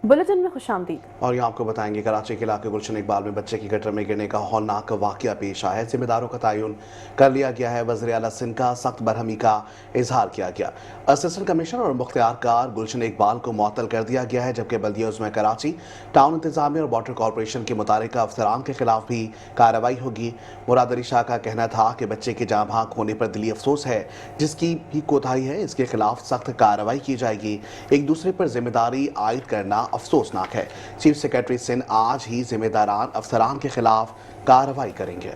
Bulletin में खुशामदीद। और यहाँ आपको बताएंगे कराची के इलाके गुलशन इकबाल में बच्चे की गटर में गिरने का हौलनाक वाकया पेश आया है। जिम्मेदारों का तयन कर लिया गया है। वज़ीर आला सिंध का सख्त बरहमी का इजहार किया गया। असिस्टेंट कमिश्नर और मुख्तियारकार गुलशन इकबाल को मुअत्तल कर दिया गया है, जबकि बल्दिया उज़्मा कराची, टाउन इंतजामिया और वाटर कॉरपोरेशन के मुतालिका अफसरान के खिलाफ भी कार्रवाई होगी। मुराद अली शाह का कहना था कि बच्चे के जाँ भाग होने पर दिली अफसोस है, जिसकी भी कोताही है इसके खिलाफ सख्त कार्रवाई की जाएगी। एक दूसरे पर जिम्मेदारी आयद करना अफसोसनाक है। चीफ सेक्रेटरी सिंध आज ही जिम्मेदारान अफसरान के खिलाफ कार्रवाई करेंगे।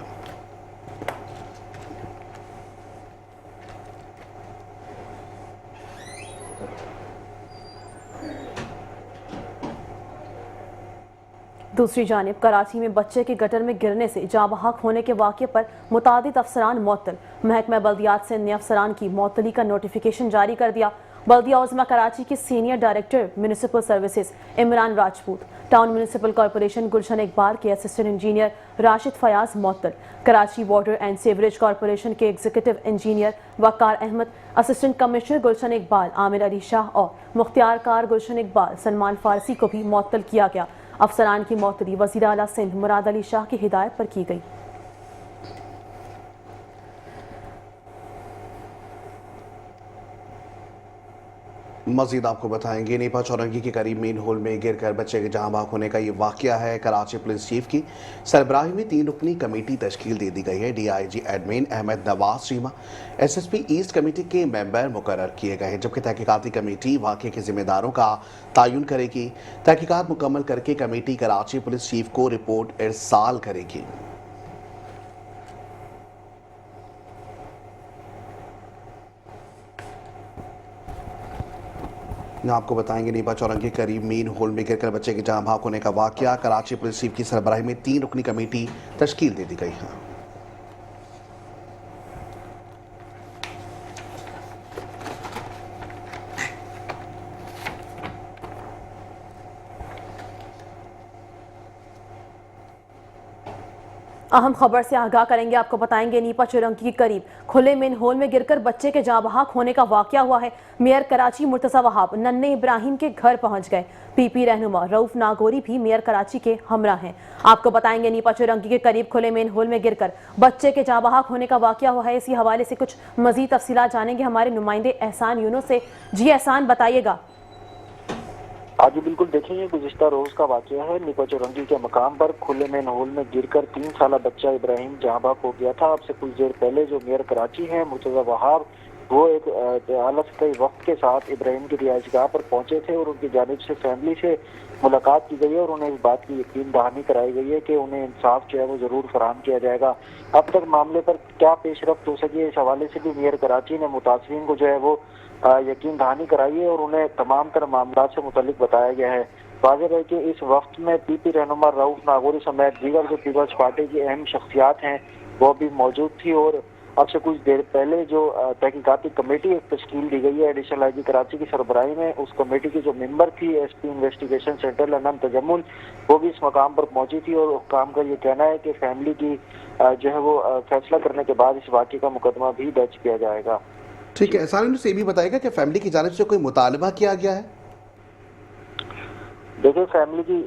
दूसरी जानिब कराची में बच्चे के गटर में गिरने से जाँ बहक होने के वाक़े पर मुतादिद अफसरान मुअत्तल। महकमा बल्दियात सिंध ने अफसरान की मुअत्तली का नोटिफिकेशन जारी कर दिया। बल्दिया उज़्मा कराची के senior director municipal services Imran Rajput, town municipal corporation Gulshan Iqbal के असिस्टेंट इंजीनियर राशिद फयाज मुअत्तल, Karachi water and sewerage corporation के executive engineer Waqar Ahmed, assistant commissioner Gulshan Iqbal Amir Ali Shah और मुख्तियारकार गुलशन इकबाल सलमान फारसी को भी मुअत्तल किया गया। अफसरान की मुअत्तली वज़ीर आला सिंध मुराद अली शाह की हिदायत पर की गई। मजीद आपको बताएंगे नीपा चौरंगी के करीब मेन होल में गिर कर बच्चे के जहाँ भाग होने का ये वाकया है। कराची पुलिस चीफ की सरबराही में 3 रुकनी कमेटी तश्कील दे दी गई है। DIG admin Ahmad Nawaz शीमा SSP east committee के मेंबर मुकर्रर किए गए हैं, जबकि तहकीकाती कमेटी वाकये के जिम्मेदारों का तयन करेगी। तहकीकात मुकम्मल करके कमेटी कराची पुलिस चीफ को रिपोर्ट इरसाल करेगी। आपको बताएंगे नीपा चौरंगी के करीब मेन होल में गिरकर बच्चे के जहाँ भाग होने का वाकया। कराची पुलिस चीफ की सरबराही में 3 रुकनी कमेटी तश्कील दे दी गई है। अहम खबर से आगाह करेंगे। आपको बताएंगे नीपा चौरंगी के करीब खुले मेन होल में गिरकर बच्चे के जाँ बहक होने का वाकया हुआ है। मेयर कराची मुर्तज़ा वहाब नन्हे इब्राहिम के घर पहुंच गए। PP रहनुमा रऊफ नागौरी भी मेयर कराची के हमरा हैं। आपको बताएंगे नीपा चौरंगी के करीब खुले मेन होल में गिरकर बच्चे के जाँ बहक होने का वाकया हुआ है। इसी हवाले से कुछ मजीद तफसीलात जानेंगे हमारे नुमाइंदे एहसान यूनुस से। जी एहसान, बताइएगा। आज बिल्कुल देखेंगे, गुज़िश्ता रोज का वाकया है। नीपा चौरंगी के मकाम पर खुले में होल में गिरकर 3 साला बच्चा इब्राहिम जहाँ बहक हो गया था। अब से कुछ देर पहले जो मेयर कराची हैं मुर्तज़ा वहाब, वो एक आला वक्त के साथ इब्राहिम की रिहाइशगाह पर पहुंचे थे और उनकी जानिब से फैमिली से मुलाकात की गई है और उन्हें इस बात की यकीन दहानी कराई गई है कि उन्हें इंसाफ जो है वो जरूर फराहम किया जाएगा। अब तक मामले पर क्या पेशरफ्त हो सकी है, इस हवाले से भी मेयर कराची ने मुतासरीन को जो है वो यकीन दहानी कराई है और उन्हें तमाम तर मामला से मुतल्लिक बताया गया है। वाज़ेह है कि इस वक्त में PP रहनुमा रऊफ नागौरी समेत दीगर जो पीपल्स पार्टी की अहम शख्सियात हैं वो भी मौजूद थी। और अब से कुछ देर पहले जो तहकीकाती कमेटी तश्कील दी गई है एडिशनल IG कराची की सरबराही में, उस कमेटी की जो मेंबर थी SP इन्वेस्टिगेशन सेंटर लनम तजम्मुल, वो भी इस मकाम पर पहुंची थी और काम का ये कहना है कि फैमिली की जो है वो फैसला करने के बाद इस वाक़े का मुकदमा भी दर्ज किया जाएगा। ठीक है, सारे से भी बताएगा कि फैमिली की जानिब से कोई मुतालबा किया गया है? देखिए, फैमिली की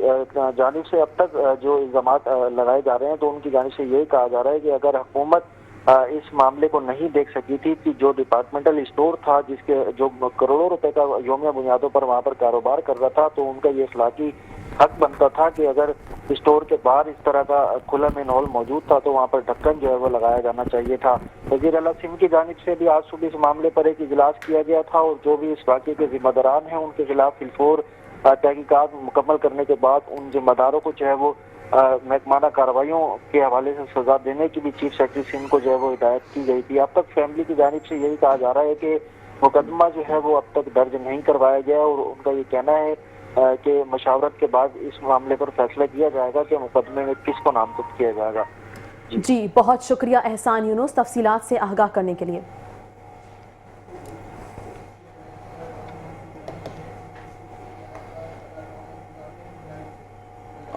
जानिब से अब तक जो इल्जामात लगाए जा रहे हैं तो उनकी जानिब से यही कहा जा रहा है कि अगर हुकूमत इस मामले को नहीं देख सकी थी कि जो डिपार्टमेंटल स्टोर था जिसके जो करोड़ों रुपए का यौमिया बुनियादों पर वहाँ पर कारोबार कर रहा था, तो उनका ये इखलाकी हक बनता था कि अगर स्टोर के बाहर इस तरह का खुला मेन हॉल मौजूद था तो वहाँ पर ढक्कन जो है वो लगाया जाना चाहिए था। वज़ीर आला सिंध की जानिब से भी आज सुबह इस मामले पर एक इजलास किया गया था और जो भी इस वाक़े के जिम्मेदारान हैं उनके खिलाफ फिलफोर तहकीकात मुकम्मल करने के बाद उन जिम्मेदारों को जो है वो महकमाना कार्रवाइयों के हवाले से सजा देने की भी चीफ सेक्रेटरी सिंध को जो है वो हिदायत की गई थी। अब तक फैमिली की जानिब से यही कहा जा रहा है कि मुकदमा जो है वो अब तक दर्ज नहीं करवाया गया और उनका ये कहना है कि मशावरत के बाद इस मामले पर फैसला किया जाएगा कि मुकदमे में किसको नामजद किया जाएगा। जी, बहुत शुक्रिया एहसान यूनुस तफसीलात से आगाह करने के लिए।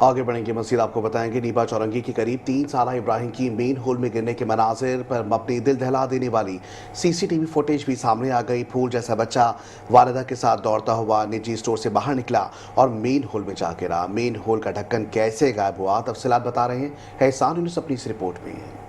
आगे बढ़ेंगे मज़ीद आपको बताएंगे नीपा चौरंगी के करीब 3 साल इब्राहिम की मेन होल में गिरने के मनाजिर पर अपनी दिल दहला देने वाली सीसीटीवी फुटेज भी सामने आ गई। फूल जैसा बच्चा वालिदा के साथ दौड़ता हुआ निजी स्टोर से बाहर निकला और मेन होल में जा गिरा। मेन होल का ढक्कन कैसे गायब हुआ, तफसीलात बता रहे हैं एहसान यूनुस अपनी इस रिपोर्ट में।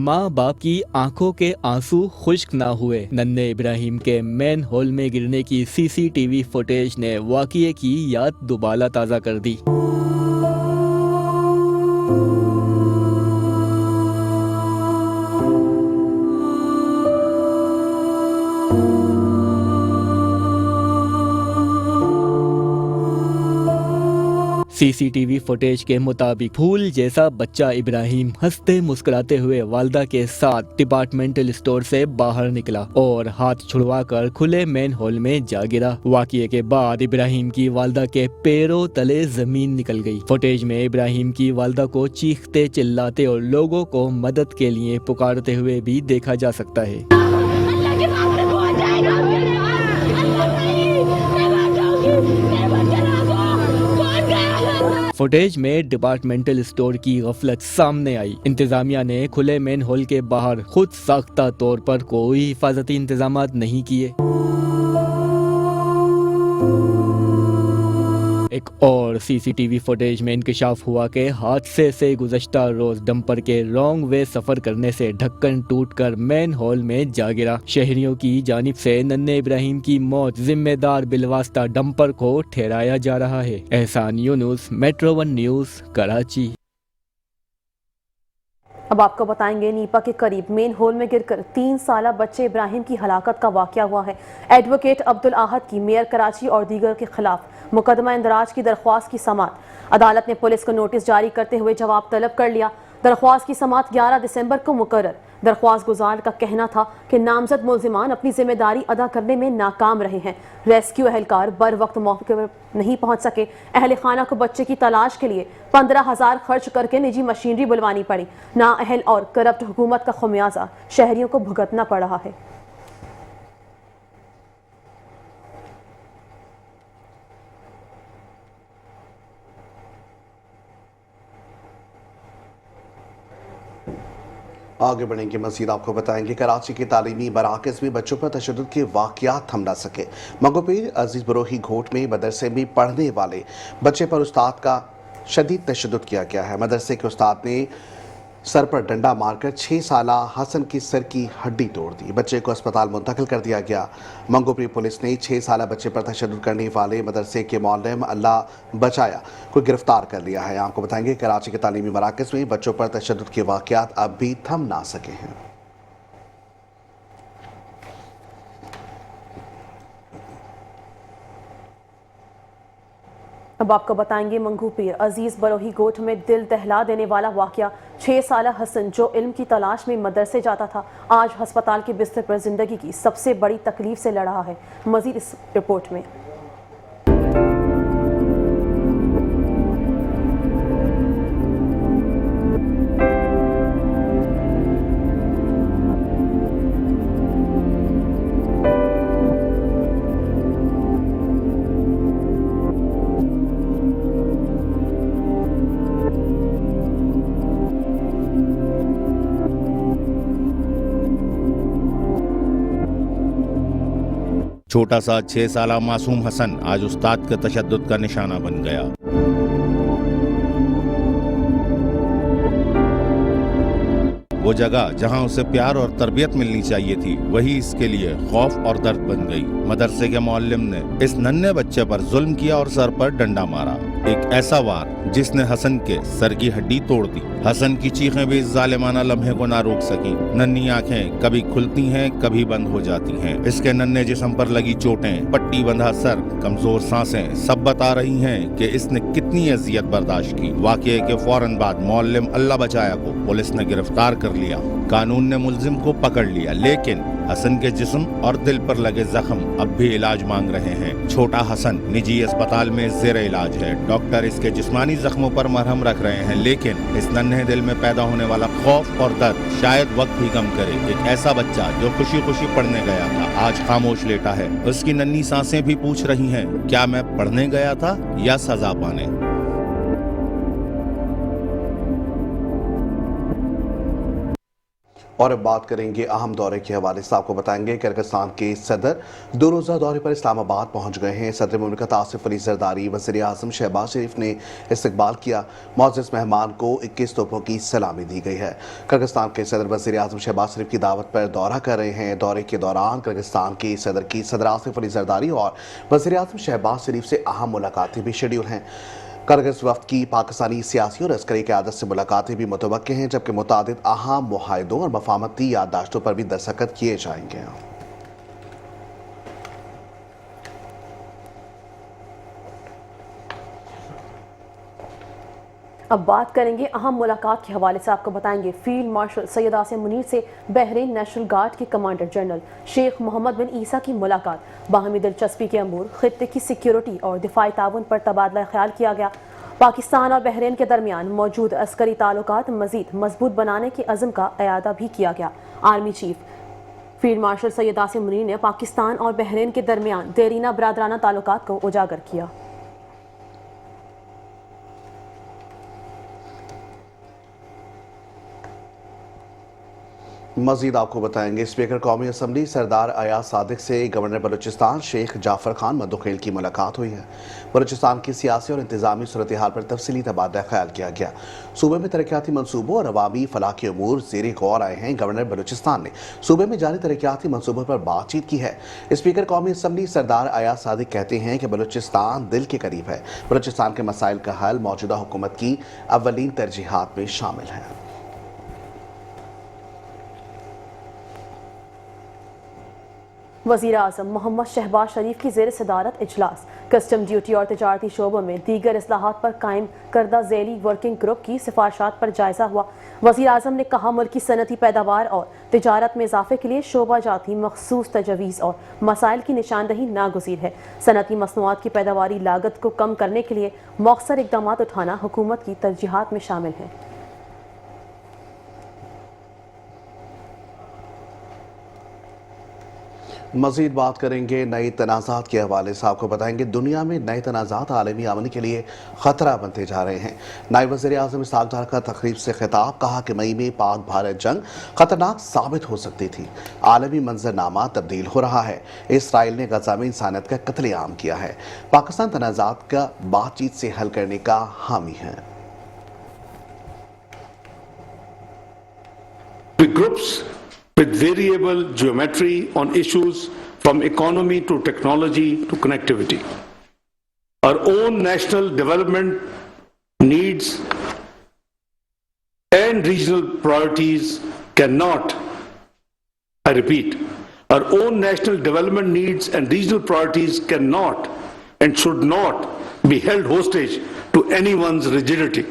माँ बाप की आंखों के आंसू खुश्क ना हुए। नन्हे इब्राहिम के मेन होल में गिरने की सीसीटीवी फुटेज ने वाक़ये की याद दोबारा ताज़ा कर दी। सीसीटीवी फुटेज के मुताबिक फूल जैसा बच्चा इब्राहिम हंसते मुस्कुराते हुए वालदा के साथ डिपार्टमेंटल स्टोर से बाहर निकला और हाथ छुड़वाकर खुले मेन होल में जा गिरा। वाक़ये के बाद इब्राहिम की वालदा के पैरों तले जमीन निकल गई। फुटेज में इब्राहिम की वालदा को चीखते चिल्लाते और लोगों को मदद के लिए पुकारते हुए भी देखा जा सकता है। फुटेज में डिपार्टमेंटल स्टोर की गफलत सामने आई। इंतजामिया ने खुले मेन होल के बाहर खुद साख्ता तौर पर कोई हिफाजती इंतजामात नहीं किए। एक और सीसीटीवी फुटेज में इंकशाफ हुआ कि हादसे से गुज़श्ता रोज डंपर के रॉन्ग वे सफर करने से ढक्कन टूटकर मेन होल में जा गिरा। शहरियों की जानिब से नन्हे इब्राहिम की मौत जिम्मेदार बिलवास्ता डंपर को ठहराया जा रहा है। एहसान यूनुस, मेट्रो 1 न्यूज़, कराची। अब आपको बताएंगे नीपा के करीब मेन होल में गिरकर 3 साला बच्चे इब्राहिम की हलाकत का वाकया हुआ है। एडवोकेट अब्दुल आहद की मेयर कराची और दीगर के खिलाफ मुकदमा इंदराज की दरख्वास्त की समाअत। अदालत ने पुलिस को नोटिस जारी करते हुए जवाब तलब कर लिया। दरख्वास्त की समाअत 11 दिसंबर को मुकर्रर। दरख्वास्त गुजार का कहना था कि नामजद मुल्जिमान अपनी जिम्मेदारी अदा करने में नाकाम रहे हैं। रेस्क्यू एहलकार बर वक्त मौके पर नहीं पहुंच सके। अहल खाना को बच्चे की तलाश के लिए 15,000 खर्च करके निजी मशीनरी बुलवानी पड़ी। नाअहल और करप्ट हुकूमत का खमियाजा शहरियों को भुगतना पड़ रहा है। आगे बढ़ेंगे मज़ीद आपको बताएंगे कराची के तालीमी मराकज़ में बच्चों पर तशद्दुद के वाक़यात थम न सके। मंगोपीर अजीज़ बरोही घोट में मदरसे में पढ़ने वाले बच्चे पर उस्ताद का शदीद तशद्दुद किया गया है। मदरसे के उस्ताद ने सर पर डंडा मारकर 6 साला हसन की सर की हड्डी तोड़ दी। बच्चे को अस्पताल मुंतकिल कर दिया गया। मंगोपीर पुलिस ने 6 साला बच्चे पर तशद्दुद करने वाले मदरसे के मौलम अल्लाह बचाया को गिरफ्तार कर लिया है। आपको बताएंगे कराची के तालीमी मराकज़ में बच्चों पर तशद्दुद के वाक़यात अब भी थम ना सके हैं। अब आपको बताएंगे मंगूपीर अजीज बरोही गोठ में दिल दहला देने वाला वाकया। 6 साला हसन जो इल्म की तलाश में मदरसे जाता था, आज अस्पताल के बिस्तर पर जिंदगी की सबसे बड़ी तकलीफ से लड़ रहा है। मजीद इस रिपोर्ट में। छोटा सा 6 साला मासूम हसन आज उस्ताद के तशद्दुद का निशाना बन गया। वो जगह जहां उसे प्यार और तरबियत मिलनी चाहिए थी, वही इसके लिए खौफ और दर्द बन गई। मदरसे के मौलम ने इस नन्हे बच्चे पर जुल्म किया और सर पर डंडा मारा। एक ऐसा वार जिसने हसन के सर की हड्डी तोड़ दी। हसन की चीखें भी इस जालिमाना लम्हे को ना रोक सकी। नन्ही आंखें कभी खुलती हैं, कभी बंद हो जाती हैं। इसके नन्हे जिस्म पर लगी चोटें, पट्टी बंधा सर, कमजोर सांसें सब बता रही हैं कि इसने कितनी अजियत बर्दाश्त की। वाकये के फौरन बाद मौलम अल्लाह बचाया को पुलिस ने गिरफ्तार कर कर लिया। कानून ने मुलजिम को पकड़ लिया, लेकिन हसन के जिस्म और दिल पर लगे जख्म अब भी इलाज मांग रहे हैं। छोटा हसन निजी अस्पताल में ज़ेर इलाज है। डॉक्टर इसके जिस्मानी जख्मों पर मरहम रख रहे हैं, लेकिन इस नन्हे दिल में पैदा होने वाला खौफ और दर्द शायद वक्त ही कम करे। एक ऐसा बच्चा जो खुशी खुशी पढ़ने गया था, आज खामोश लेटा है। उसकी नन्ही सांसें भी पूछ रही हैं, क्या मैं पढ़ने गया था या सजा पाने। और अब बात करेंगे अहम दौरे के हवाले से। आपको बताएंगे किर्गिस्तान के सदर 2 रोज़ा दौरे पर इस्लामाबाद पहुंच गए हैं। सदर मुमलिकत आसिफ अली जरदारी, वज़ीर आज़म शहबाज शरीफ ने इस्तकबाल किया। मुअज़्ज़ज़ मेहमान को 21 तोपों की सलामी दी गई है। किर्गिस्तान के सदर वज़ीर आज़म शहबाज शरीफ की दावत पर दौरा कर रहे हैं। दौरे के दौरान किर्गिस्तान के सदर आसिफ अली जरदारी और वज़ीर आज़म शहबाज शरीफ से अहम मुलाकातें भी शेड्यूल हैं। किर्गिज़ वफ़द की पाकिस्तानी सियासी और अस्करी क़यादत से मुलाकातें भी मुतवक्किल हैं, जबकि मुतादिद अहम मुआहदों और मफ़ाहमती याददाश्तों पर भी दस्तखत किए जाएंगे। अब बात करेंगे अहम मुलाकात के हवाले से। आपको बताएंगे फील्ड मार्शल सैयद आसिम मुनीर से बहरीन नेशनल गार्ड के कमांडर जनरल शेख मोहम्मद बिन ईसा की मुलाकात। बाहमी दिलचस्पी के अमूर, खित्ते की सिक्योरिटी और दिफाई ताउन पर तबादला ख्याल किया गया। पाकिस्तान और बहरीन के दरमियान मौजूद अस्करी ताल्लुकात मज़ीद मजबूत बनाने के अज़्म का इयादा भी किया गया। Army chief field marshal Syed Asim Munir ने पाकिस्तान और बहरीन के दरमियान देरीना बरादराना ताल्लुकात को उजागर किया। मजीद आपको बताएंगे स्पीकर कौमी असम्बली सरदार अयाज सादिक से गवर्नर बलूचिस्तान शेख जाफर खान मद्दुखेल की मुलाकात हुई है। बलूचिस्तान की सियासी और इंतजामी सूरत हाल पर तफसीली तबादला ख्याल किया गया। सूबे में तरक्याती मनसूबों और अवामी फलाह के अमूर ज़ेरे गौर आए हैं। गवर्नर बलूचिस्तान ने सूबे में जारी तरक्याती मनसूबों पर बातचीत की है। स्पीकर कौमी असम्बली सरदार अयाज सादिक कहते हैं कि बलूचिस्तान दिल के करीब है। बलूचिस्तान के मसाइल का हल मौजूदा हुकूमत की अव्वलीन तरजीहात में शामिल है। वज़ीर आज़म मोहम्मद शहबाज शरीफ की ज़ेर सदारत इजलास। कस्टम ड्यूटी और तजारती शोबों में दीगर इस्लाहात पर कायम करदा ज़ैली वर्किंग ग्रुप की सिफारिशात पर जायज़ा हुआ। वज़ीर आज़म ने कहा मुल्क की सनती पैदावार और तिजारत में इजाफे के लिए शोबा जाती मखसूस तजवीज़ और मसाइल की निशानदही नागुज़ीर है। सनती मसनूआत की पैदावारी लागत को कम करने के लिए मौखर इक़दामात उठाना हुकूमत की तरजीहात में शामिल है। मज़ीद बात करेंगे नई तनाज़ात के हवाले से। आपको बताएंगे दुनिया में नए तनाज़ात आलमी अमन के लिए ख़तरा बनते जा रहे हैं। नायब वज़ीर आज़म इसहाक़ डार का तक़रीब से खिताब, कहा कि मई में पाक भारत जंग ख़तरनाक साबित हो सकती थी। आलमी मंजरनामा तब्दील हो रहा है। इसराइल ने गज़ा में इंसानियत का कत्लेआम किया है। पाकिस्तान तनाज़ात का बातचीत से हल करने का हामी है। With variable geometry on issues from economy to technology to connectivity. Our own national development needs and regional priorities cannot, I repeat, our own national development needs and regional priorities cannot and should not be held hostage to anyone's rigidity.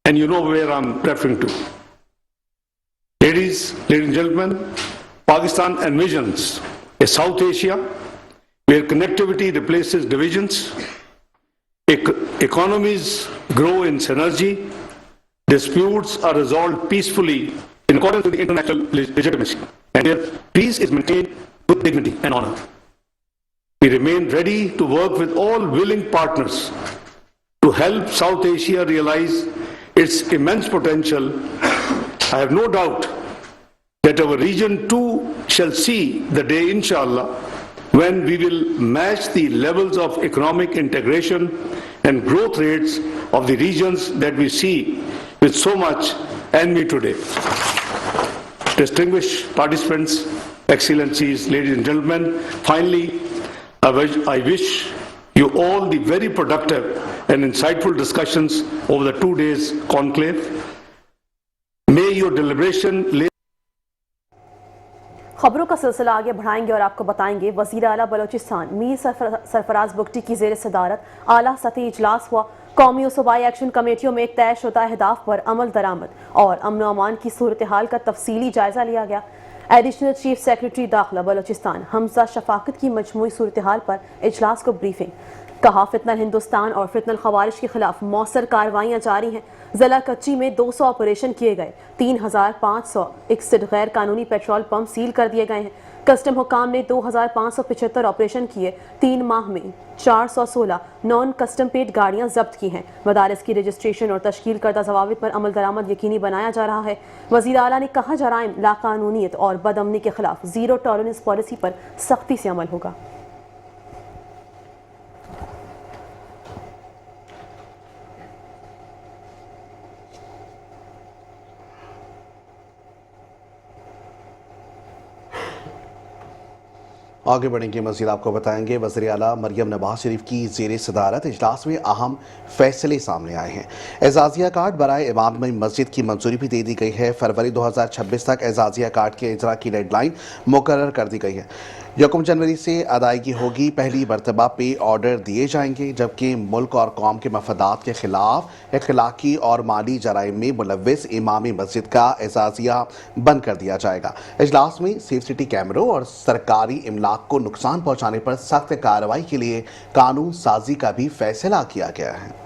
And you know where I'm referring to. Ladies and gentlemen, Pakistan envisions a South Asia where connectivity replaces divisions, economies grow in synergy, disputes are resolved peacefully in accordance with international legitimacy, and where peace is maintained with dignity and honor. We remain ready to work with all willing partners to help South Asia realize its immense potential. I have no doubt that our region too shall see the day, inshallah, when we will match the levels of economic integration and growth rates of the regions that we see with so much envy today. Distinguished participants, excellencies, ladies and gentlemen, finally, I wish you all the very productive and insightful discussions over the 2 days conclave. May your deliberation lay खबरों का सिलसिला आगे बढ़ाएंगे और आपको बताएंगे वज़ीर आला बलूचिस्तान मीर सरफराज बुगटी की ज़ेर सदारत आला सतही इजलास हुआ। कौमी और सूबाई एक्शन कमेटियों में तय शुदा अहदाफ पर अमल दरामद और अमन अमान की सूरत हाल का तफसीली जायजा लिया गया। एडिशनल चीफ सेक्रेटरी दाखिला बलोचिस्तान हमजा शफाकत की मजमूई सूरत हाल पर इजलास को ब्रीफिंग। कहा फितनल हिंदुस्तान और फितनल खवारिश के खिलाफ मौसर कार्रवाइयाँ जारी हैं। जिला कच्ची में 200 ऑपरेशन किए गए, 3561 गैर कानूनी पेट्रोल पंप सील कर दिए गए हैं। कस्टम हुकाम ने 2575 ऑपरेशन किए, 3 माह में 416 नॉन कस्टम पेड गाड़ियां जब्त की हैं। मदारिस की रजिस्ट्रेशन और तश्कील करदा जवाबित पर अमल दरामद यकीनी बनाया जा रहा है। वज़ीर आला ने कहा जराइम, लाकानूनियत और बदअमनी के खिलाफ जीरो टॉलरेंस पॉलिसी पर सख्ती से अमल होगा। आगे बढ़ेंगे, मज़ीद आपको बताएंगे वज़ीर आला मरियम नवाज शरीफ की ज़ेर सदारत इजलास में अहम फैसले सामने आए हैं। एजाजिया कार्ड बराए इमाम मस्जिद की मंजूरी भी दे दी गई है। फरवरी 2026 तक एजाजिया कार्ड के इजरा की डेडलाइन मुकर्रर कर दी गई है। 1 जनवरी से अदायगी होगी। पहली मरतबा पे ऑर्डर दिए जाएंगे, जबकि मुल्क और कौम के मफादात के खिलाफ अखलाकी और माली जराइम में मुलव्विस इमामी मस्जिद का एजाजिया बंद कर दिया जाएगा। इजलास में CCTV कैमरों और सरकारी इमलाक को नुकसान पहुंचाने पर सख्त कार्रवाई के लिए कानून साजी का भी फैसला किया गया है।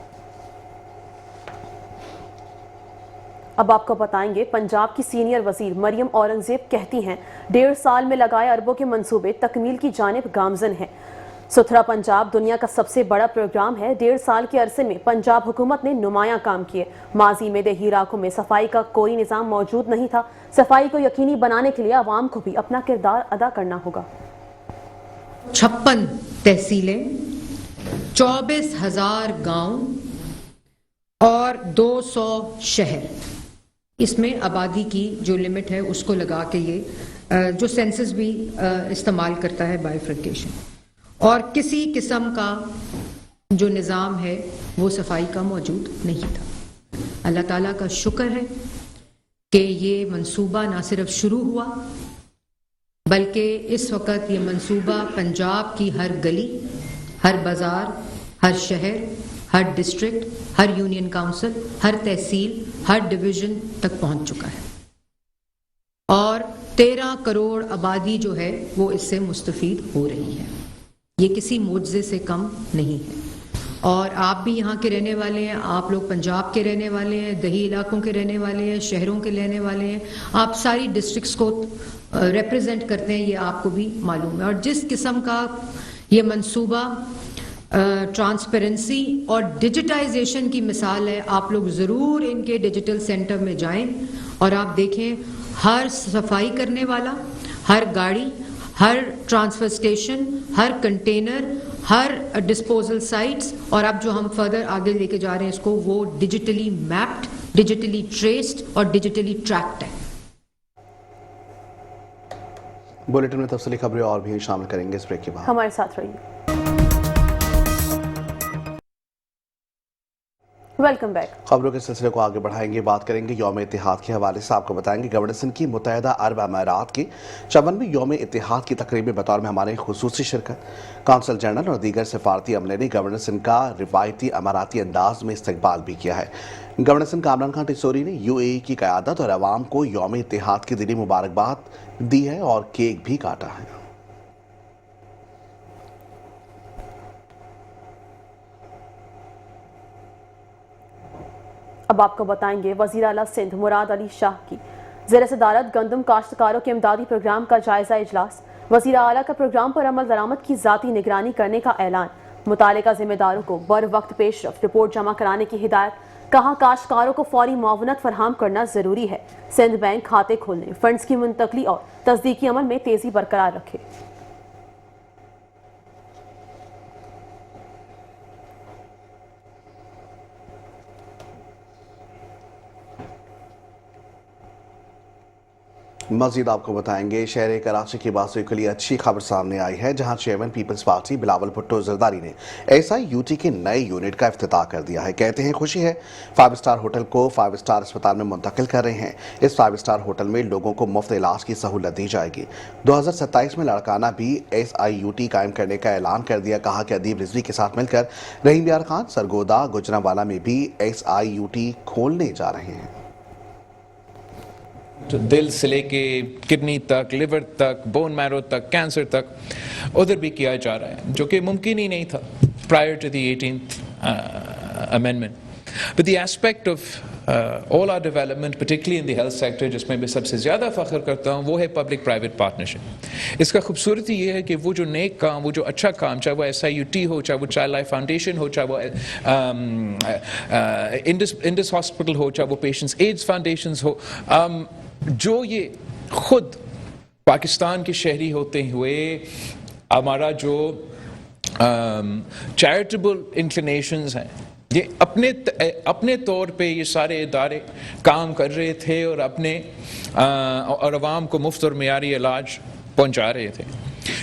अब आपको बताएंगे, पंजाब की सीनियर वजीर मरियम औरंगजेब कहती हैं 1.5 साल में लगाए अरबों के मंसूबे तकमील की जानिब गामजन हैं। सुथरा पंजाब दुनिया का सबसे बड़ा प्रोग्राम है। 1.5 साल के अरसे में पंजाब हुकूमत ने नुमायां काम किए। माजी में देही इलाकों में सफाई का कोई निज़ाम मौजूद नहीं था। सफाई को यकीनी बनाने के लिए आवाम को भी अपना किरदार अदा करना होगा। 56 तहसीलें, 24,000 गांव और 200 शहर, इसमें आबादी की जो लिमिट है उसको लगा के ये जो सेंसस भी इस्तेमाल करता है बाइफर्केशन, और किसी किस्म का जो निज़ाम है वो सफाई का मौजूद नहीं था। अल्लाह ताला का शुक्र है कि ये मंसूबा ना सिर्फ शुरू हुआ बल्कि इस वक्त ये मंसूबा पंजाब की हर गली, हर बाजार, हर शहर, हर डिस्ट्रिक्ट, हर यूनियन काउंसिल, हर तहसील, हर डिवीजन तक पहुंच चुका है और 13 करोड़ आबादी जो है वो इससे मुस्तफीद हो रही है। ये किसी मुआवजे से कम नहीं है। और आप भी यहाँ के रहने वाले हैं, आप लोग पंजाब के रहने वाले हैं, दही इलाकों के रहने वाले हैं, शहरों के रहने वाले हैं, आप सारी डिस्ट्रिक्ट्स को रिप्रेजेंट करते हैं, ये आपको भी मालूम है। और जिस किस्म का ये मंसूबा ट्रांसपेरेंसी और डिजिटाइजेशन की मिसाल है, आप लोग ज़रूर इनके डिजिटल सेंटर में जाएं और आप देखें हर सफाई करने वाला, हर गाड़ी, हर ट्रांसफर स्टेशन, हर कंटेनर, हर डिस्पोजल साइट्स, और अब जो हम फर्दर आगे लेके जा रहे हैं इसको, वो डिजिटली मैप्ड, डिजिटली ट्रेस्ड और डिजिटली ट्रैक्ड है। बुलेटिन में तफसीली खबरें और भी शामिल करेंगे इस ब्रेक के बाद। हमारे साथ रहिए। Welcome back. खबरों के सिलसिले को आगे बढ़ाएंगे, बात करेंगे यौम इत्तेहाद के हवाले से। आपको बताएंगे गवर्नर सिंध की मुत्तहिदा अरब अमारात के 54वें यौम इत्तेहाद की तकरीब में बतौर मेहमान खुसूसी शिरकत। कौंसल जनरल और दीगर सफारती अमले ने गवर्नर सिंध का रिवायती अमाराती अंदाज में इस्तकबाल भी किया है। गवर्नर सिंध कामरान खान टिसोरी ने UAE की क़यादत और अवाम को यौम इत्तेहाद की दिली मुबारकबाद दी है और केक भी काटा है। अब आपको बताएंगे वज़ीर आला सिंध मुराद अली शाह की ज़ेर सदारत गंदम काश्तकारों के इमदादी प्रोग्राम का जायजा इजलास। वज़ीर आला का प्रोग्राम पर अमल दरामद की ज़ाती निगरानी करने का ऐलान। मुतालिका जिम्मेदारों को बर वक्त पेशरफ रिपोर्ट जमा कराने की हिदायत। कहा काश्तकारों को फौरी मुआवनत फरहम करना ज़रूरी है। सिंध बैंक खाते खोलने, फंड्स की मुंतकली और तस्दीकी अमल में तेज़ी बरकरार रखे। मजीद आपको बताएंगे शहर कराची की बासुई के लिए अच्छी खबर सामने आई है, जहां चेयरमैन पीपल्स पार्टी बिलावल भुट्टो जरदारी ने SIUT के नए यूनिट का इफ्तिताह कर दिया है। कहते हैं खुशी है, 5 स्टार होटल को 5 स्टार अस्पताल में मुंतकिल कर रहे हैं। इस 5 स्टार होटल में लोगों को मुफ्त इलाज की सहूलत दी जाएगी। 2027 में लड़काना भी SIUT कायम करने का ऐलान कर दिया। कहा कि अदीब रिजवी के साथ मिलकर रहीम यार खान, सरगोदा, गुजरांवाला में भी SIUT खोलने जा रहे हैं। तो दिल से लेके किडनी तक, लिवर तक, बोन मैरो तक, कैंसर तक उधर भी किया जा रहा है, जो कि मुमकिन ही नहीं था prior to the 18th amendment. But the aspect of all our development, particularly in the health sector, जिसमें मैं सबसे ज़्यादा फ़ख्र करता हूँ, वो है पब्लिक प्राइवेट पार्टनरशिप। इसका खूबसूरती ये है कि वो जो नेक काम, वो जो अच्छा काम, चाहे वो SIUT हो, चाहे वो चाइल्ड लाइफ फाउंडेशन हो, चाहे वो इंडस हॉस्पिटल हो, चाहे वो पेशेंट्स एड्स फाउंडेशंस हो, जो ये खुद पाकिस्तान के शहरी होते हुए हमारा जो चैरिटेबल इंक्लिनेशंस हैं, ये अपने तौर पे ये सारे इदारे काम कर रहे थे और और अवाम को मुफ्त और मियारी इलाज पहुंचा रहे थे।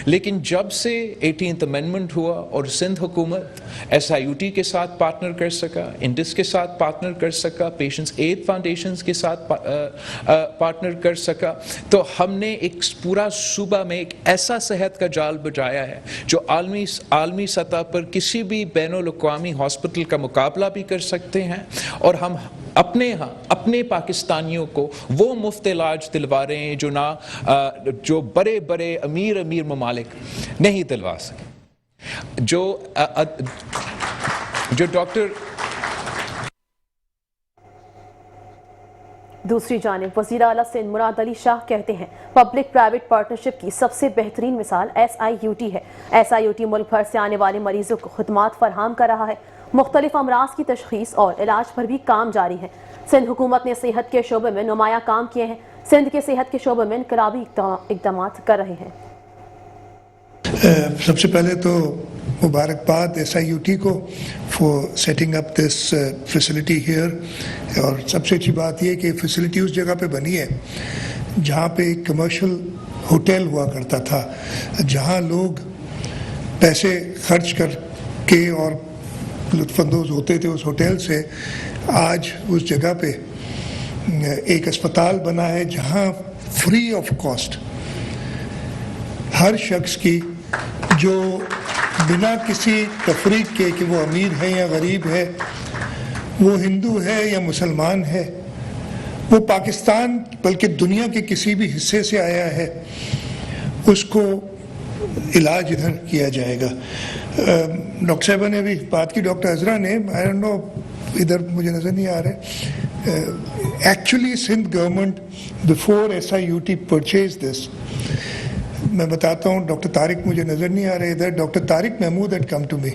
लेकिन जब से 18th अमेंडमेंट हुआ और सिंध हुकूमत SIUT के साथ पार्टनर कर सका, इंडस के साथ पार्टनर कर सका, पेशेंट्स एड फाउंडेशंस के साथ पार्टनर कर सका, तो हमने एक पूरा सूबा में एक ऐसा सेहत का जाल बिछाया है जो आलमी सतह पर किसी भी बैनुल-अक़वामी हॉस्पिटल का मुकाबला भी कर सकते हैं। और हम अपने पाकिस्तानियों को वो मुफ्त इलाज दिलवा रहे हैं जो बड़े बड़े अमीर ममालिक नहीं दिलवा सके। जो डॉक्टर दूसरी जानिब वज़ीर आला सिंध मुराद अली शाह कहते हैं पब्लिक प्राइवेट पार्टनरशिप की सबसे बेहतरीन मिसाल SIUT है। SIUT मुल्क भर से आने वाले मरीजों को खुदमात फराहम कर रहा है। मुख्तलिफ अमराज की तशखीस और इलाज पर भी काम जारी है। सिंध हुकूमत ने सेहत के शोबे में नुमाया काम किए हैं। सिंध के सेहत के शोबे में इनकलाबी इक़दाम कर रहे हैं। सबसे पहले तो मुबारकबाद SIUT को for setting up this facility here. और सबसे अच्छी बात यह कि फैसिलिटी उस जगह पे बनी है जहाँ पे एक कमर्शियल होटल हुआ करता था, जहाँ लोग पैसे खर्च करके और लुत्फानंदोज होते थे उस होटल से। आज उस जगह पे एक अस्पताल बना है जहाँ फ्री ऑफ कॉस्ट हर शख्स की जो बिना किसी तफरीक के कि वो अमीर है या गरीब है, वो हिंदू है या मुसलमान है, वो पाकिस्तान बल्कि दुनिया के किसी भी हिस्से से आया है, उसको इलाज इधर किया जाएगा। डॉक्टर साहबा ने भी बात की, डॉक्टर अजरा ने, आई डोंट नो इधर मुझे नज़र नहीं आ रहे। Actually Sindh government before SIUT purchase this, मैं बताता हूँ, डॉक्टर तारिक मुझे नज़र नहीं आ रहे इधर, doctor Tariq Mahmood had come to me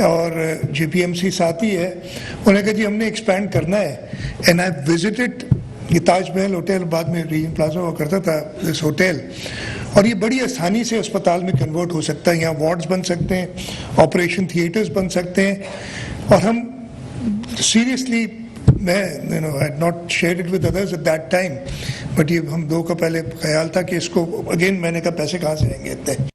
और JPMC साथी है, उन्होंने कहा जी हमने एक्सपैंड करना है। एंड आई विजिटेड ये ताजमहल होटल, बाद में रीजन प्लाजा हुआ करता था इस होटल, और ये बड़ी आसानी से अस्पताल में कन्वर्ट हो सकता है। यहाँ वार्ड्स बन सकते हैं, ऑपरेशन थिएटर्स बन सकते हैं। और हम सीरियसली, मैं I had not shared it with others at that time, but ये हम दो का पहले ख्याल था कि इसको अगेन, मैंने कहा पैसे कहाँ से आएंगे इतने।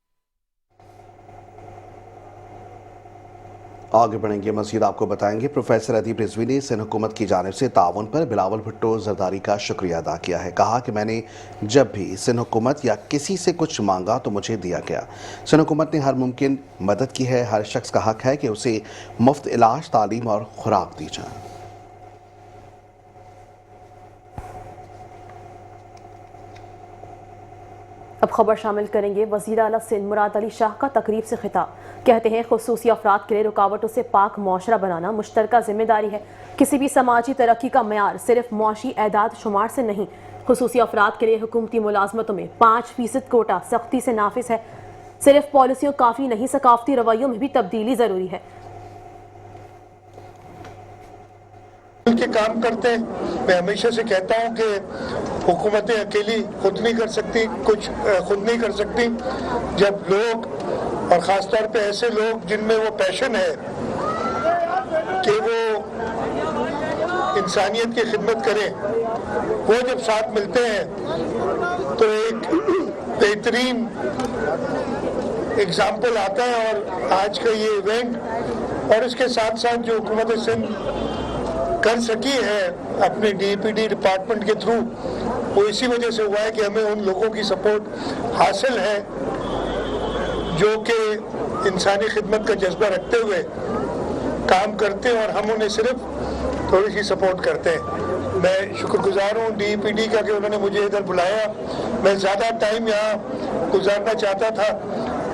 आगे बढ़ेंगे, मज़ीद आपको बताएंगे प्रोफेसर अदीब रिजवी ने सिंध हुकूमत की जानिब से ताउन पर बिलावल भुट्टो जरदारी का शुक्रिया अदा किया है। कहा कि मैंने जब भी सिंध हुकूमत या किसी से कुछ मांगा तो मुझे दिया गया। सिंध हुकूमत ने हर मुमकिन मदद की है। हर शख्स का हक है कि उसे मुफ्त इलाज, तालीम और खुराक दी जाए। अब खबर शामिल करेंगे वज़ीर आला सिंध मुराद अली शाह का तकरीब से खिताब। कहते हैं खुसूसी अफराद के लिए रुकावटों से पाक मुआशरा बनाना मुश्तरका जिम्मेदारी है। किसी भी समाजी तरक्की का मेयार सिर्फ मुआशी एदाद शुमार से नहीं। खुसूसी अफराद के लिए हुकूमती मुलाजमतों में 5% कोटा सख्ती से नाफिज है। सिर्फ पॉलिसियों काफ़ी नहीं, सकाफती रवैयों में भी तब्दीली ज़रूरी है। के काम करते हैं, मैं हमेशा से कहता हूं कि हुकूमतें अकेली खुद नहीं कर सकती, कुछ खुद नहीं कर सकती। जब लोग, और ख़ास तौर पे ऐसे लोग जिनमें वो पैशन है कि वो इंसानियत की खिदमत करें, वो जब साथ मिलते हैं तो एक बेहतरीन एग्जाम्पल आता है। और आज का ये इवेंट और इसके साथ साथ जो हुकूमत सिंध कर सकी है अपने DPD डिपार्टमेंट के थ्रू, वो इसी वजह से हुआ है कि हमें उन लोगों की सपोर्ट हासिल है जो कि इंसानी खिदमत का जज्बा रखते हुए काम करते हैं, और हम उन्हें सिर्फ थोड़ी सी सपोर्ट करते हैं। मैं शुक्रगुजार हूँ DPD का कि उन्होंने मुझे इधर बुलाया। मैं ज़्यादा टाइम यहाँ गुजारना चाहता था,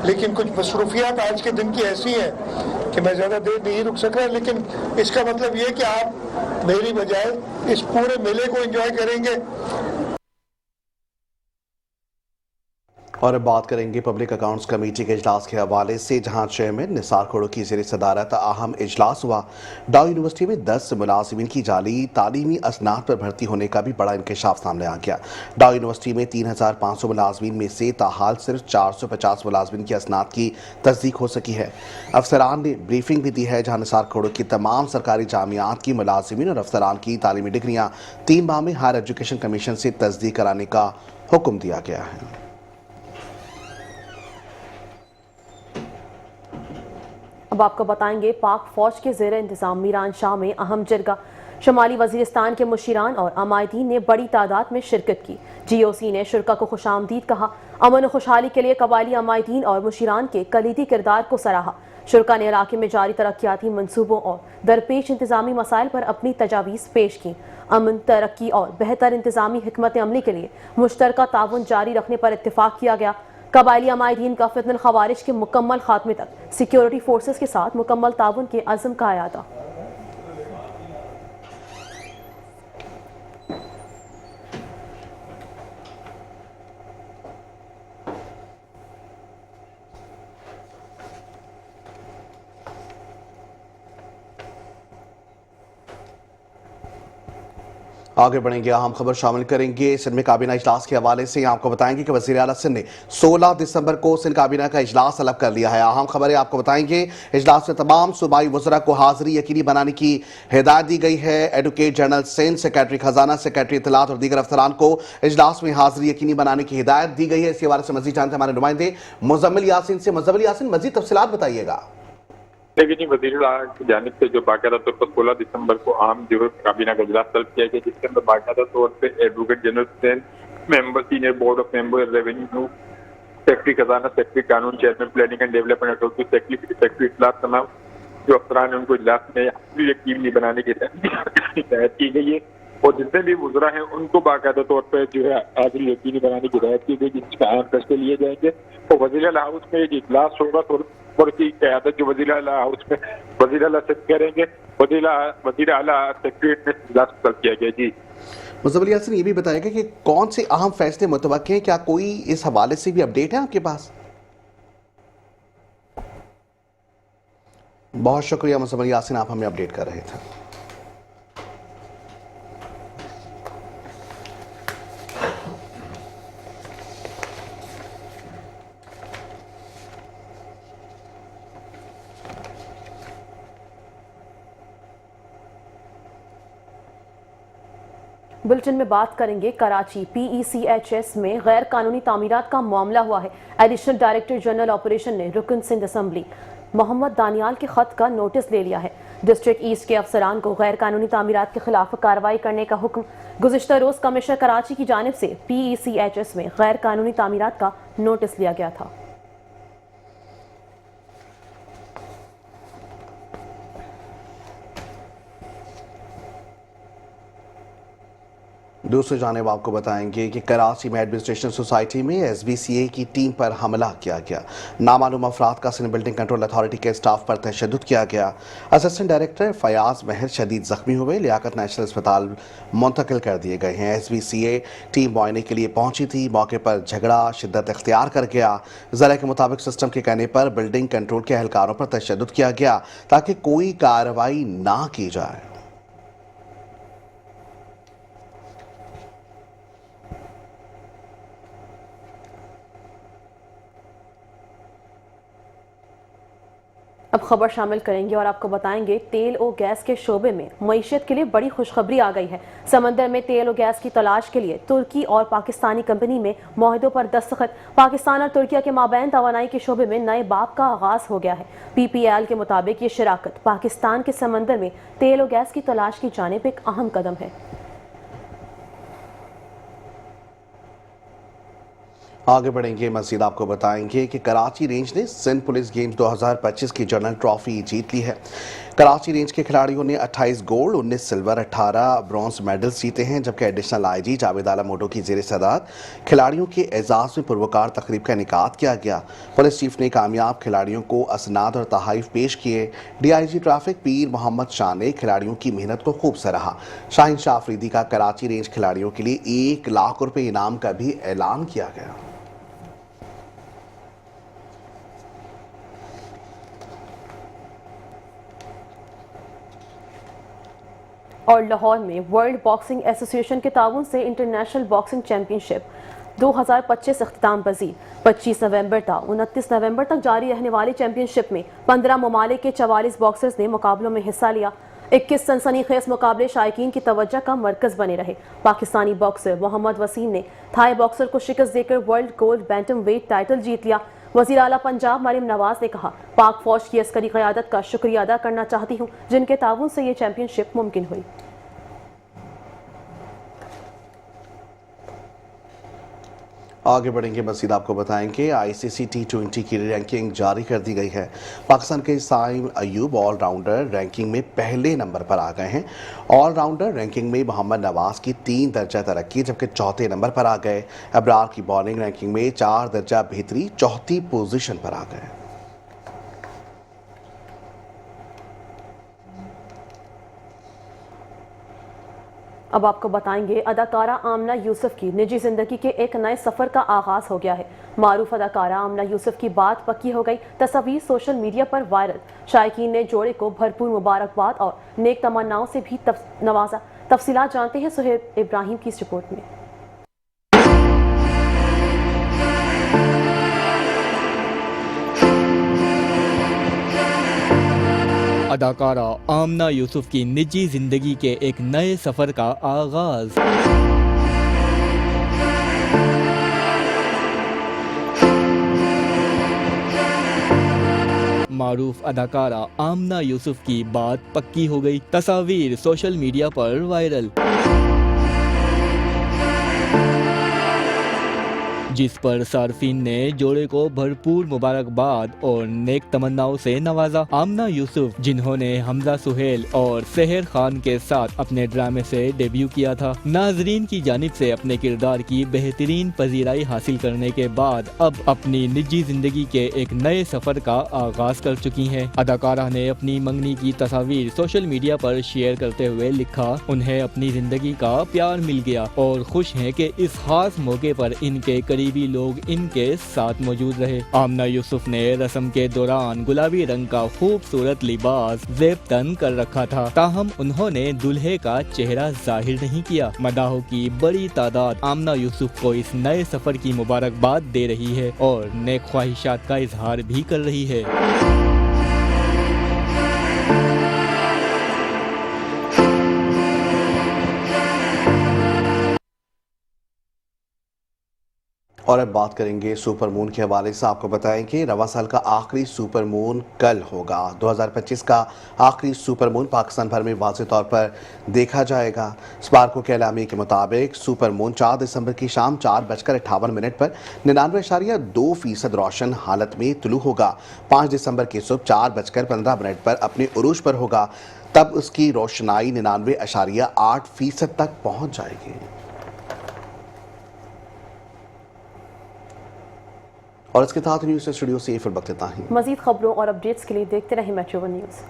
लेकिन कुछ मसरूफियात आज के दिन की ऐसी हैं कि मैं ज़्यादा देर नहीं रुक सका। लेकिन इसका मतलब ये कि आप मेरी बजाय इस पूरे मेले को एंजॉय करेंगे। और अब बात करेंगे पब्लिक अकाउंट्स कमेटी के इजलास के हवाले से, जहां चेयरमैन निसार खोड़ो की ज़ेर सदारत अहम इजलास हुआ। डाउ यूनिवर्सिटी में 10 मुलाजिमीन की जाली तालीमी असनाद पर भर्ती होने का भी बड़ा इंकशाफ सामने आ गया। डाउ यूनिवर्सिटी में 3500 मुलाजमीन में से ताहाल सिर्फ 450 मुलाजमीन की असनाद की तस्दीक हो सकी है। अफसरान ने ब्रीफिंग भी दी है, जहाँ निसार खोड़ो की तमाम सरकारी जामियात की मुलाजिमीन और अफसरान की तालीमी डिग्रियाँ 3 माह में हायर एजुकेशन कमीशन से तस्दीक कराने का हुक्म दिया गया है। अब आपको बताएंगे, पाक फौज के ज़ेर इंतज़ाम मीरान शाह में अहम जरगा। शुमाली वज़ीरिस्तान के मुशीरान और अमायदीन ने बड़ी तादाद में शिरकत की। GOC ने शुरका को खुशामदीद कहा। अमन और खुशहाली के लिए कबायली अमायदीन और मुशीरान के कलीदी किरदार को सराहा। शुरका ने इलाके में जारी तरक्याती मनसूबों और दरपेश इंतज़ामी मसाइल पर अपनी तजावीज़ पेश की। अमन, तरक्की और बेहतर इंतज़ामी हिकमत अमली के लिए मुश्तरका ताउन जारी रखने पर इत्तेफाक किया गया। कबायली अमायदीन का फितनल खवारिज के मुकम्मल खात्मे तक सिक्योरिटी फोर्सेस के साथ मुकम्मल ताउन के अज़्म का अयादा। आगे बढ़ेंगे, अहम खबर शामिल करेंगे सिंध में काबीना इजलास के हवाले से। आपको बताएंगे कि वज़ीर आला सिंध ने 16 दिसंबर को सिंध काबीना का इजलास तलब कर लिया है। अहम खबरें आपको बताएंगे, इजलास में तमाम सूबाई वज़रा को हाजिरी यकीनी बनाने की हिदायत दी गई है। एडवोकेट जनरल सिंध, सेक्रेटरी खजाना, सेक्रेटरी इत्तलात और दीगर अफसरान को इजलास में हाजिरी यकीनी बनाने की हिदायत दी गई है। इसके हवाले से मजीद जानते हमारे नुमाइंदे मुजम्मिल यासीन से। मुजम्मिल यासीन, मजीद तफसीलात बताइएगा। लेकिन वज़ीर आला की जानिब से जो बाकायदा तौर पर 16 दिसंबर को आम जो काबीना का इजलास तलब किया गया, जिसके अंदर बाकायदा तौर पर advocate general Sindh, member senior board of member revenue, secretary खजाना, सेक्रेटरी कानून, chairman planning and development authority, secretary इत्तलात, तमाम जो अफसरान है उनको इजलास में यकीनी बनाने की हिदायत की गई है। और जितने भी वज़रा हैं उनको बाकायदा तौर पर जो है हाजिरी यकीनी बनाने की हिदायत की गई, जिसके अहम फैसले लिए जाएंगे। और वज़ीर आला हाउस में ये इजलास होगा और की क़यादत जो वज़ीर आला हाउस में वज़ीर आला से करेंगे। वज़ीर आला सेक्रेटरी में इजलास तलब किया गया। जी मुजम्मिल यासीन, ये भी बताएगा कि कौन से अहम फैसले मुतवक्के हैं, क्या कोई इस हवाले से भी अपडेट है आपके पास? बहुत शुक्रिया मुजम्मिल यासीन, आप हमें अपडेट कर रहे थे। बुलेटिन में बात करेंगे, कराची PECHS में गैर कानूनी तामीरात का मामला हुआ है। एडिशनल डायरेक्टर जनरल ऑपरेशन ने रुकन सिंध असम्बली मोहम्मद दानियाल के खत का नोटिस ले लिया है। डिस्ट्रिक्ट ईस्ट के अफसरान को गैर कानूनी तामीरात के खिलाफ कार्रवाई करने का हुक्म। गुज़िश्ता रोज कमिश्नर कराची की जानिब से PECHS में गैर कानूनी तामीरात का नोटिस लिया गया था। दूसरी जानिब आपको बताएंगे कि कराची में एडमिनिस्ट्रेशन सोसाइटी में SBCA की टीम पर हमला किया गया। नामालूम अफराद का सिंध बिल्डिंग कंट्रोल अथॉरिटी के स्टाफ पर तशद्दुद किया गया। असिस्टेंट डायरेक्टर फयाज महर शदीद जख्मी हुए, लियाकत नेशनल अस्पताल मुंतकिल कर दिए गए हैं। SBCA टीम मुआयने के लिए पहुंची थी, मौके पर झगड़ा शिद्दत इख्तियार कर गया। ज़रा के मुताबिक सिस्टम के कहने पर बिल्डिंग कंट्रोल के एहलकारों पर तशद्दुद किया गया ताकि कोई कार्रवाई ना की जाए। اب خبر شامل کریں گے اور آپ کو بتائیں گے تیل و گیس کے شعبے میں معیشت کے لیے بڑی خوشخبری آ گئی ہے۔ سمندر میں تیل و گیس کی تلاش کے لیے ترکی اور پاکستانی کمپنی میں معاہدوں پر دستخط۔ پاکستان اور ترکیہ کے مابین توانائی کے شعبے میں نئے باب کا آغاز ہو گیا ہے۔ پی پی ایل کے مطابق یہ شراکت پاکستان کے سمندر میں تیل و گیس کی تلاش کی جانب ایک اہم قدم ہے۔ آگے بڑھیں گے، مزید آپ کو بتائیں گے کہ کراچی رینج نے سندھ پولیس گیمز 2025 کی جنرل ٹرافی جیت لی ہے۔ کراچی رینج کے کھلاڑیوں نے 28 گولڈ، 19 سلور، 18 برونز میڈلز جیتے ہیں، جبکہ additional I G Javed Alam موٹو کی زیر صدارت کھلاڑیوں کے اعزاز میں پروقار تقریب کا انعقاد کیا گیا۔ پولیس چیف نے کامیاب کھلاڑیوں کو اسناد اور تحائف پیش کیے۔ ڈی آئی جی ٹریفک پیر محمد شاہ نے کھلاڑیوں کی محنت کو خوب سراہا۔ شاہین شاہ افریدی کا کراچی رینج کھلاڑیوں کے لیے 1 لاکھ روپے انعام کا بھی اعلان کیا گیا۔ اور لاہور میں ورلڈ باکسنگ ایسوسی ایشن کے تعاون سے انٹرنیشنل باکسنگ چیمپئن شپ 2025 اختتام پذیر۔ 25 نومبر تا 29 نومبر تک جاری رہنے والی چیمپئن شپ میں 15 ممالک کے 44 باکسرز نے مقابلوں میں حصہ لیا۔ 21 سنسنی خیز مقابلے شائقین کی توجہ کا مرکز بنے رہے۔ پاکستانی باکسر محمد وسیم نے تھائی باکسر کو شکست دے کر ورلڈ گولڈ بینٹم ویٹ ٹائٹل جیت لیا۔ وزیر اعلیٰ پنجاب مریم نواز نے کہا، پاک فوج کی عسکری قیادت کا شکریہ ادا کرنا چاہتی ہوں جن کے تعاون سے یہ چیمپئن شپ ممکن ہوئی۔ آگے بڑھیں گے، مزید آپ کو بتائیں کہ آئی سی سی T20 کی رینکنگ جاری کر دی گئی ہے۔ پاکستان کے سائم ایوب آل راؤنڈر رینکنگ میں پہلے نمبر پر آ گئے ہیں۔ آل راؤنڈر رینکنگ میں محمد نواز کی 3 درجہ ترقی، جبکہ چوتھے نمبر پر آ گئے۔ ابرار کی بالنگ رینکنگ میں 4 درجہ بہتری، چوتھی پوزیشن پر آ گئے۔ اب آپ کو بتائیں گے اداکارہ آمنہ یوسف کی نجی زندگی کے ایک نئے سفر کا آغاز ہو گیا ہے۔ معروف اداکارہ آمنہ یوسف کی بات پکی ہو گئی، تصاویر سوشل میڈیا پر وائرل۔ شائقین نے جوڑے کو بھرپور مبارکباد اور نیک تمناؤں سے بھی نوازا۔ تفصیلات جانتے ہیں سہیب ابراہیم کی اس رپورٹ میں۔ اداکارہ آمنہ یوسف کی نجی زندگی کے ایک نئے سفر کا آغاز۔ معروف اداکارہ آمنہ یوسف کی بات پکی ہو گئی، تصاویر سوشل میڈیا پر وائرل، جس پر صارفین نے جوڑے کو بھرپور مبارکباد اور نیک تمناؤں سے نوازا۔ آمنہ یوسف، جنہوں نے حمزہ سہیل اور سحر خان کے ساتھ اپنے ڈرامے سے ڈیبیو کیا تھا، ناظرین کی جانب سے اپنے کردار کی بہترین پذیرائی حاصل کرنے کے بعد اب اپنی نجی زندگی کے ایک نئے سفر کا آغاز کر چکی ہیں۔ اداکارہ نے اپنی منگنی کی تصاویر سوشل میڈیا پر شیئر کرتے ہوئے لکھا، انہیں اپنی زندگی کا پیار مل گیا اور خوش ہیں کہ اس خاص موقع پر ان کے قریبی لوگ ان کے ساتھ موجود رہے۔ آمنہ یوسف نے رسم کے دوران گلابی رنگ کا خوبصورت لباس زیب تن کر رکھا تھا، تاہم انہوں نے دلہے کا چہرہ ظاہر نہیں کیا۔ مداحوں کی بڑی تعداد آمنہ یوسف کو اس نئے سفر کی مبارکباد دے رہی ہے اور نیک خواہشات کا اظہار بھی کر رہی ہے۔ اور اب بات کریں گے سپر مون کے حوالے سے۔ آپ کو بتائیں کہ رواں سال کا آخری سپر مون کل ہوگا۔ 2025 کا آخری سپر مون پاکستان بھر میں واضح طور پر دیکھا جائے گا۔ اسپارکو کے اعلامیے کے مطابق سپر مون 4 دسمبر کی شام 4:58 پر 99.2% روشن حالت میں طلوع ہوگا۔ 5 دسمبر کی صبح 4:15 پر اپنے عروج پر ہوگا، تب اس کی روشنائی 99.8% تک پہنچ جائے گی۔ اور اس کے ساتھ نیوز اسٹوڈیو سے فی الوقت اتنا ہی۔ مزید خبروں اور اپڈیٹس کے لیے دیکھتے رہیں میٹرو ون نیوز۔